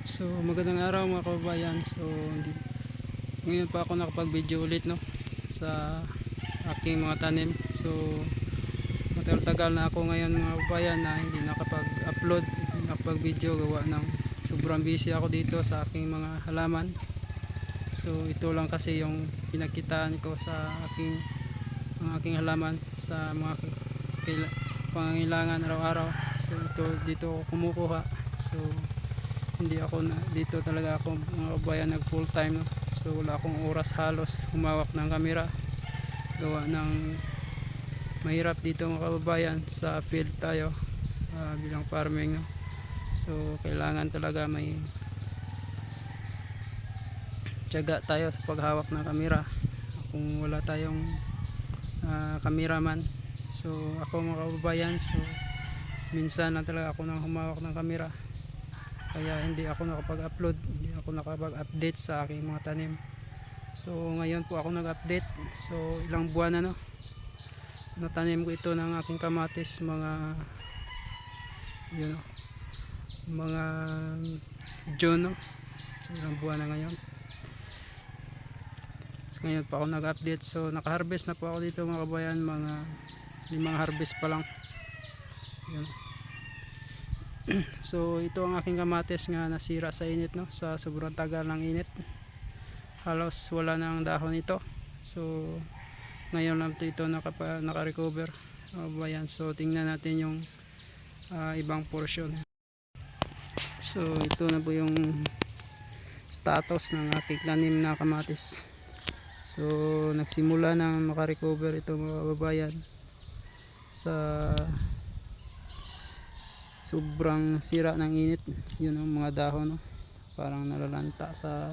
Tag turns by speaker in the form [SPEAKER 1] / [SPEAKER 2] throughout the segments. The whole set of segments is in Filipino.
[SPEAKER 1] So magandang araw mga kababayan. So ngayon pa ako nakapag-video ulit no sa aking mga tanim. So matagal-tagal na ako ngayon mga kababayan na hindi nakapag-upload, hindi nakapag-video gawa ng sobrang busy ako dito sa aking mga halaman. So ito lang kasi yung pinagkitaan ko sa aking halaman sa mga pangangailangan araw-araw. So ito dito ako kumukuha. So hindi ako na, dito talaga ako mga kabayan nag full time no? So wala akong oras halos humawak ng camera gawa ng mahirap dito mga kababayan sa field tayo bilang farming no? So kailangan talaga may tiyaga tayo sa paghawak ng camera kung wala tayong cameraman. So ako mga kababayan, so minsan na talaga ako nang humawak ng camera kaya hindi ako nakapag-upload, hindi ako nakapag-update sa aking mga tanim. So ngayon po ako nag-update. So ilang buwan na no natanim ko ito ng aking kamatis, mga yun no, mga June no. So ilang buwan na ngayon. So ngayon pa ako nag-update. So naka-harvest na po ako dito mga kabayan, mga 5 harvest pa lang yun. So ito ang aking kamatis nga nasira sa init no, sa sobrang tagal ng init. Halos wala na ang dahon ito. So ngayon lang ito naka-recover. Ayan, so tingnan natin yung ibang portion. So ito na po yung status ng ating tanim na kamatis. So nagsimula nang maka-recover ito mga kababayan sa sobrang sira ng init. Yun ang mga dahon no? Parang nalalanta sa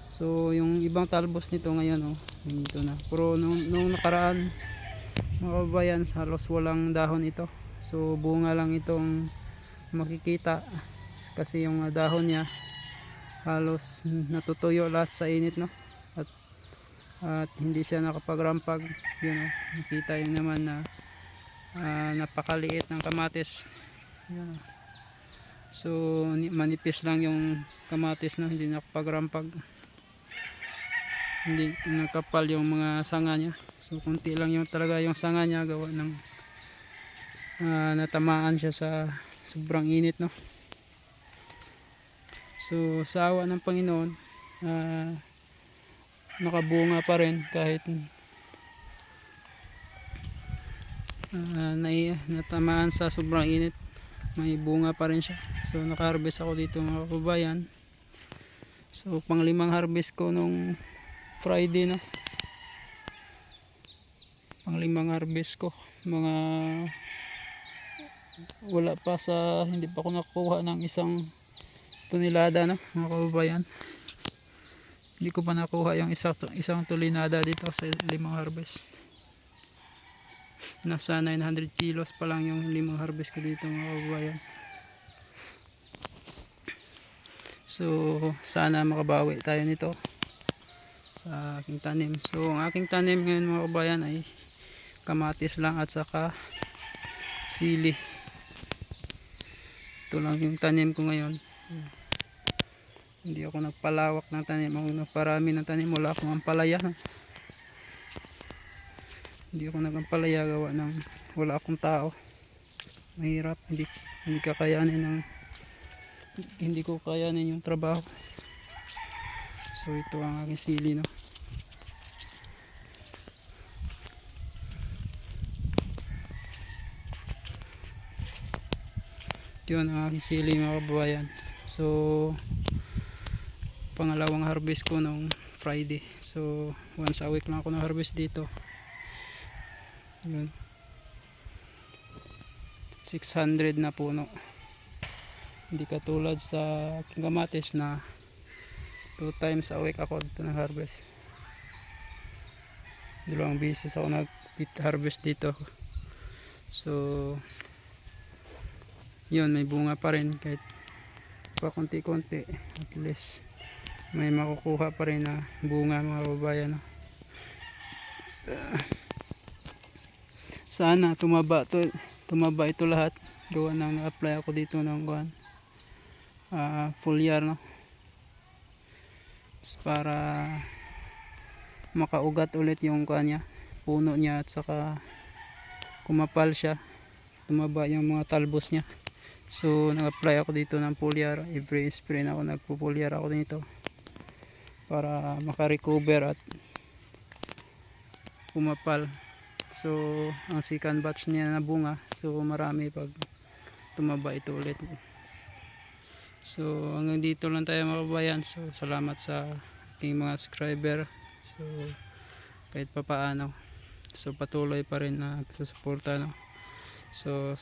[SPEAKER 1] so yung ibang talbos nito ngayon ito na, pero nung nakaraan mga kababayan halos walang dahon ito. So bunga lang itong makikita kasi yung dahon niya halos natutuyo lahat sa init no, at hindi siya nakapag-rampag. Yun nakita yun naman na napakaliit ng kamatis. Yan. So manipis lang yung kamatis no, hindi nakapag-rampag, hindi nakapal yung mga sanga niya. So kunti lang yung talaga yung sanga niya gawa ng natamaan siya sa sobrang init no. So sa awa ng Panginoon nakabunga pa rin kahit natamaan sa sobrang init, may bunga pa rin siya. So naka-harvest ako dito mga kababayan. So pang 5 harvest ko nung Friday na, pang 5 harvest ko, mga wala pa sa, hindi pa ako nakuha ng 1 tonelada no mga kababayan. Hindi ko pa nakuha yung isang tonelada dito sa 5 harvest. Nasa 900 kilos pa lang yung 5 harvest ko dito mga kababayan. So sana makabawi tayo nito sa aking tanim. So ang aking tanim ngayon mga kababayan ay kamatis lang at saka sili. Ito lang yung tanim ko ngayon. Hindi ako nagpalawak ng tanim, ako nagparami ng tanim, wala akong ampalaya. Hindi ako nagampalaya gawa ng wala akong tao. Mahirap, hindi kakayanin ng hindi ko kayanin yung trabaho. So ito ang aking sili no. Yun ang aking sili mga kababayan. So pangalawang harvest ko nung Friday. So once a week lang ako na-harvest dito. Yun. 600 na puno. Hindi katulad sa aking kamatis na 2 times a week ako dito nag-harvest. 2 beses ako nag-harvest dito. So yun, may bunga pa rin kahit pa konti-konti, at least may makukuha pa rin na bunga mga kababayan no? Sana tumaba ito lahat gawa ng na-apply ako dito ng foliar, no? Para makaugat ulit yung kanya puno niya, at saka kumapal siya, tumaba yung mga talbos niya. So nag-apply ako dito ng foliar, every spray na ako nagpo-foliar ako dito para maka-recover at kumapal. So ang second batch niya na bunga, so marami pag tumaba ito ulit. So hanggang dito lang tayo mga kabayan. So salamat sa aking mga subscriber. So kahit papaano, so patuloy pa rin na susuporta, no? So